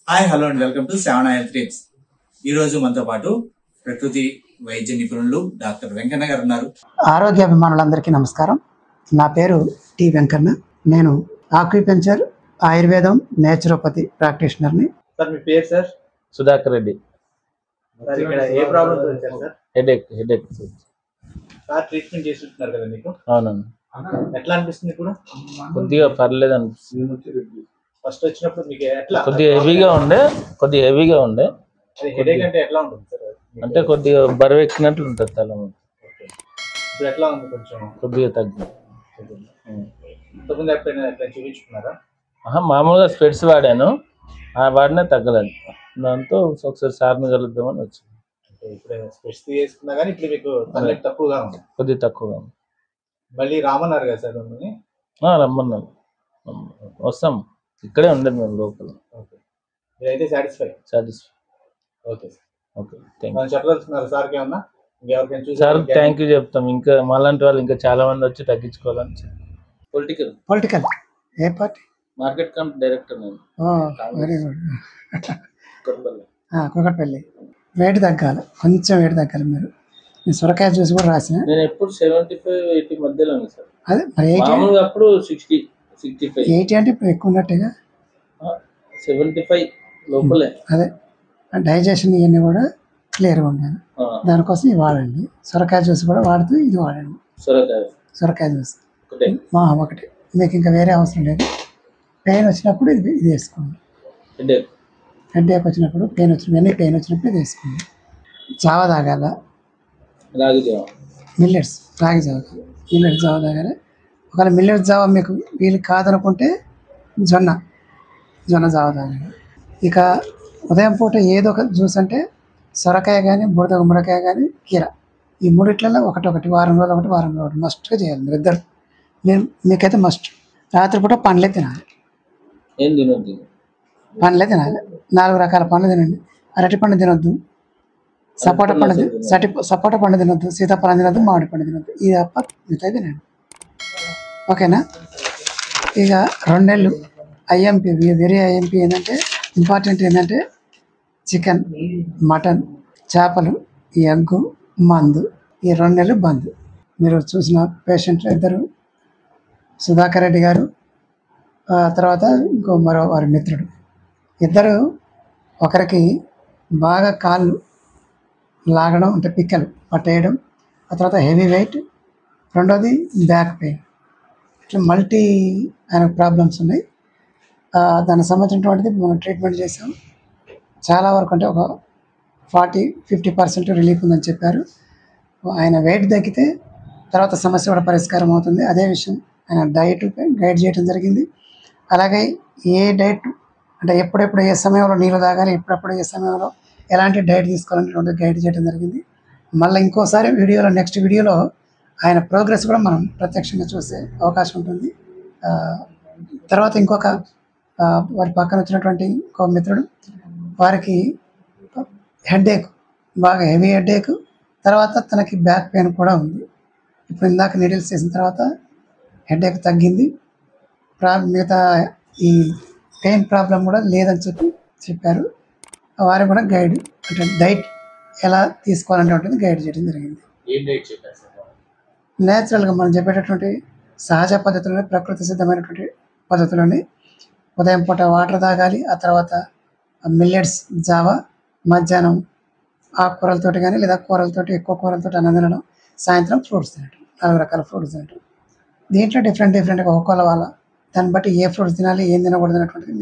Hi hello and welcome to 7 Health Tips. ఈ రోజు మనతో పాటు ప్రకృతి వైద్య నిపుణులు డాక్టర్ వెంకన్న గారు ఉన్నారు. ఆరోగ్య అభిమానులందరికీ నమస్కారం. నా పేరు టి వెంకన్న. నేను ఆక్యుపెంచర్, ఆయుర్వేదం, నేచురోపతి ప్రాక్టీషనర్ని. సార్ మీ పేరు? సార్ సుధాకర్ రెడ్డి. సార్ ఇక్కడ ఏ ప్రాబ్లమ్ తో వచ్చారు సార్? హెడేక్ సార్ ట్రీట్మెంట్ చేస్తున్నారు కదా మీకు? అవునండి. ఎట్లా అనిపిస్తుంది ఇప్పుడు? కొద్దిగా పర్లేదు అనిపిస్తుంది. ఫస్ట్ వచ్చినప్పుడు మీకు ఎట్లా? కొద్దిగా హెవీగా ఉండే. హెడేక్ అంటే ఎట్లా ఉంటుంది సార్? అంటే కొద్దిగా బరువు ఎక్కినట్లు ఉంటుంది తల. ఇప్పుడు ఎట్లా ఉంది? కొంచెం కొద్దిగా తగ్గి. ఇంతకుముందు ఎప్పుడైనా ఎట్లా చూపించుకున్నారా? మామూలుగా స్పెట్స్ వాడాను, వాడినా తగ్గలేదు. దాంతో ఒకసారి సార్ని కలుద్దామని వచ్చింది. ఇప్పుడు స్పెట్స్ తీసుకున్నా కానీ ఇప్పుడు మీకు తలనొప్పి తక్కువగా ఉంది? కొద్దిగా తక్కువగా ఉంది. మళ్ళీ రామన్నారు కదా సార్ మిమ్మల్ని? రమ్మన్నాను, వస్తాం. ఇక్కడే ఉండండి మేము లోపల. ఓకే, మీరైతే సాటిస్ఫై? ఓకే థ్యాంక్ చెప్పదలుచుకున్నారు సార్కి ఏమన్నా? ఇంకెవరికైనా చూసి సార్ థ్యాంక్ యూ చెప్తాం. ఇంకా మాలాంటి వాళ్ళు ఇంకా చాలా మంది వచ్చి తగ్గించుకోవాలని. పొలిటికల్ ఏ పార్టీ? మార్కెట్ కమిటీ డైరెక్టర్ నేను. Very good. కుకట్పల్లి. వెయిట్ తగ్గాలి, కొంచెం వెయిట్ తగ్గాలి. నేను సొరకాయ జ్యూస్ కూడా రాసిన. నేను ఎప్పుడు 75-80 మధ్యలో ఉంది సార్. అదే మరి 80 అప్పుడు 60-65. 80 అంటే ఇప్పుడు ఎక్కువ ఉన్నట్టుగా. 75 లోపలే. అదే డైజెషన్ ఇవన్నీ కూడా క్లియర్గా ఉండాలి. దానికోసం ఇది వాడండి. సొరకాయ జ్యూస్ కూడా వాడుతూ ఇది వాడండి. సొరకాయ జ్యూస్ ఒకటి, మీకు ఇంకా వేరే అవసరం లేదు. పెయిన్ వచ్చినప్పుడు ఇది వేసుకోండి. హెడేక్ వచ్చినప్పుడు, పెయిన్ వచ్చినప్పుడు ఇది వేసుకోండి. జావ తాగాల, మిల్లెట్స్ రాగి జావ, మిల్లెట్స్ జావ తాగాలి. ఒకవేళ మిల్లెట్స్ జావ మీకు వీలు కాదనుకుంటే జొన్న జావ తాగాలి. ఇక ఉదయం పూట ఏదో ఒక జ్యూస్ అంటే సొరకాయ కానీ, బురద గుమ్మడికాయ కానీ, కీర, ఈ మూడిట్లలో ఒకటి వారం రోజులు ఒకటి మస్ట్గా చేయాలి. మీరు ఇద్దరు, మీకైతే మస్ట్. రాత్రిపూట పండ్లే తినాలి. పండ్లే తినాలి. 4 రకాల పండ్లు తినండి. అరటి పండు తినొద్దు, సపోటా పండు తినొద్దు, సీతాఫలం తినొద్దు, మామిడి పండు తినొద్దు. ఇది తప్ప మిగతా తినండి. ఓకేనా? ఇక 2 నెలలు ఐఎంపీ, వెరీ ఐఎంపీ ఏంటంటే ఇంపార్టెంట్ ఏంటంటే చికెన్, మటన్, చేపలు, ఎగ్గు, మందు, ఈ 2 నెలలు బంద్. మీరు చూసిన పేషెంట్లు ఇద్దరు, సుధాకర్ రెడ్డి గారు, తర్వాత మరో వారి మిత్రుడు, ఇద్దరు ఒకరికి బాగా కాళ్ళు లాగడం అంటే పిక్కలు పట్టేయడం, ఆ తర్వాత హెవీ వెయిట్, రెండోది బ్యాక్ పెయిన్, ఇట్లా మల్టీ ఆయన ప్రాబ్లమ్స్ ఉన్నాయి. దానికి సంబంధించినటువంటిది మనం ట్రీట్మెంట్ చేసాం. చాలా వరకు అంటే ఒక 40-50% రిలీఫ్ ఉందని చెప్పారు. ఆయన వెయిట్ తగ్గితే తర్వాత సమస్య కూడా పరిష్కారం అవుతుంది. అదే విషయం ఆయన డైట్ గైడ్ చేయడం జరిగింది. అలాగే ఏ డైట్ అంటే ఎప్పుడెప్పుడు ఏ సమయంలో నీళ్ళు తాగాలి, ఎప్పుడెప్పుడు ఏ సమయంలో ఎలాంటి డైట్ తీసుకోవాలనేటువంటి గైడ్ చేయడం జరిగింది. మళ్ళీ ఇంకోసారి నెక్స్ట్ వీడియోలో ఆయన ప్రోగ్రెస్ కూడా మనం ప్రత్యక్షంగా చూసే అవకాశం ఉంటుంది. తర్వాత ఇంకొక వారి పక్కన వచ్చినటువంటి ఇంకో మిత్రుడు, వారికి హెడేక్, బాగా హెవీ హెడేక్, తర్వాత తనకి బ్యాక్ పెయిన్ కూడా ఉంది. ఇప్పుడు ఇందాక నీడిల్స్ చేసిన తర్వాత హెడేక్ తగ్గింది, మిగతా ఈ పెయిన్ ప్రాబ్లం కూడా లేదని చెప్పారు. వారికి కూడా గైడ్ అంటే డైట్ ఎలా తీసుకోవాలనేటువంటిది గైడ్ చేయడం జరిగింది. నేచురల్గా మనం చెప్పేటటువంటి సహజ పద్ధతులని, ప్రకృతి సిద్ధమైనటువంటి పద్ధతులని, ఉదయం పూట వాటర్ తాగాలి, ఆ తర్వాత మిల్లెట్స్ జావ, మధ్యాహ్నం ఆకుకూరలతోటి కానీ లేదా కూరలతోటి, ఎక్కువ కూరలతోటి అన్నం తినడం, సాయంత్రం ఫ్రూట్స్ తినడం, 4 రకాల ఫ్రూట్స్ తినడం. దీంట్లో డిఫరెంట్గా ఒక్కొక్కళ్ళ వాళ్ళ దాన్ని బట్టి ఏ ఫ్రూట్స్ తినాలి, ఏం తినకూడదు అనేటువంటిది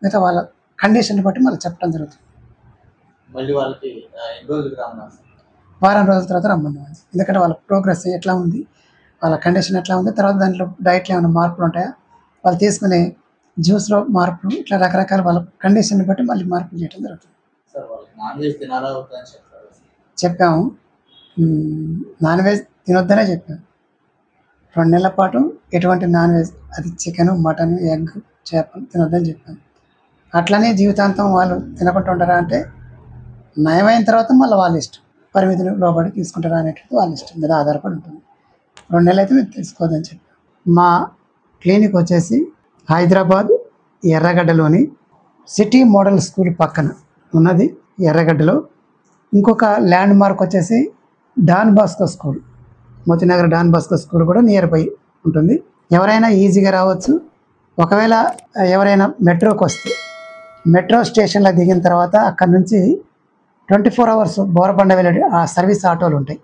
మిగతా వాళ్ళ కండిషన్ బట్టి మళ్ళీ చెప్పడం జరుగుతుంది. వారం రోజుల తర్వాత రమ్మన్నాం. ఎందుకంటే వాళ్ళ ప్రోగ్రెస్ ఎట్లా ఉంది, వాళ్ళ కండిషన్ ఎట్లా ఉంది, తర్వాత దాంట్లో డైట్లో ఏమైనా మార్పులు ఉంటాయా, వాళ్ళు తీసుకునే జ్యూస్లో మార్పులు, ఇట్లా రకరకాల వాళ్ళ కండిషన్ బట్టి మళ్ళీ మార్పులు చేయడం జరుగుతుంది. చెప్పాము, నాన్ వెజ్ తినొద్దనే చెప్పాము. 2 నెలల పాటు ఎటువంటి నాన్ వెజ్, అది చికెను, మటన్, ఎగ్, చేపలు తినొద్దని చెప్పాము. అట్లనే జీవితాంతం వాళ్ళు తినకుండా ఉంటారా అంటే నయమైన తర్వాత మళ్ళీ వాళ్ళ ఇష్టం, పరిమితులు లోబడి తీసుకుంటారా అనేటువంటిది వాళ్ళ ఇష్టం మీద ఆధారపడి ఉంటుంది. 2 నెలలు అయితే మీరు తీసుకోవద్దని చెప్పాము. మా క్లినిక్ వచ్చేసి హైదరాబాద్ ఎర్రగడ్డలోని సిటీ మోడల్ స్కూల్ పక్కన ఉన్నది ఎర్రగడ్డలో. ఇంకొక ల్యాండ్ మార్క్ వచ్చేసి Don Bosco school, Motinagar Don Bosco school కూడా నియర్ బై ఉంటుంది. ఎవరైనా ఈజీగా రావచ్చు. ఒకవేళ ఎవరైనా మెట్రోకి వస్తే మెట్రో స్టేషన్లో దిగిన తర్వాత అక్కడ నుంచి 24 hours బోరబండ వెళ్ళే ఆ సర్వీస్ ఆటోలు ఉంటాయి.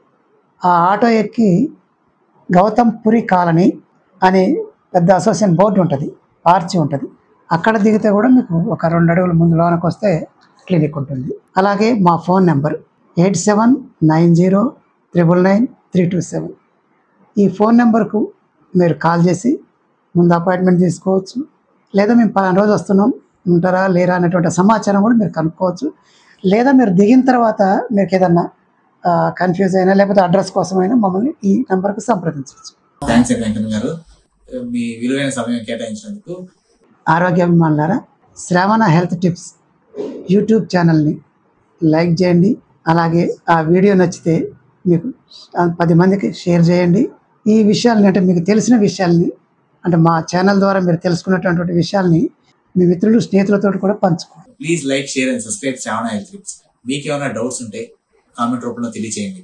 ఆ ఆటో ఎక్కి గౌతమ్ పురి కాలనీ అని పెద్ద అసోసియేషన్ బోర్డు ఉంటుంది, ఆర్చి ఉంటుంది. అక్కడ దిగితే కూడా మీకు ఒక 2 అడుగుల ముందు లోనకి వస్తే క్లినిక్ ఉంటుంది. అలాగే మా ఫోన్ నెంబర్ 8790999327. ఈ ఫోన్ నెంబర్కు మీరు కాల్ చేసి ముందు అపాయింట్మెంట్ తీసుకోవచ్చు. లేదా మేము 10 రోజు వస్తున్నాం, ఉంటారా లేరా అనేటువంటి సమాచారం కూడా మీరు కనుక్కోవచ్చు. లేదా మీరు దిగిన తర్వాత మీకు ఏదన్నా కన్ఫ్యూజ్ అయినా లేకపోతే అడ్రస్ కోసమైనా మమ్మల్ని ఈ నెంబర్కు సంప్రదించవచ్చు. థ్యాంక్స్ వెంకన్న గారు, మీ విలువైన సమయం కేటాయించినందుకు. ఆరోగ్యాభిమానులారా, శ్రావణ హెల్త్ టిప్స్ యూట్యూబ్ ఛానల్ని లైక్ చేయండి. అలాగే ఆ వీడియో నచ్చితే మీకు 10 మందికి షేర్ చేయండి. ఈ విషయాలని అంటే మీకు తెలిసిన విషయాల్ని అంటే మా ఛానల్ ద్వారా మీరు తెలుసుకున్నటువంటి విషయాల్ని మీ మిత్రులు స్నేహితులతో కూడా పంచుకోండి. Please like, share and subscribe Shravana health tips. మీకు ఏమైనా డౌట్స్ ఉంటే కామెంట్ రూపంలో తెలియజేయండి.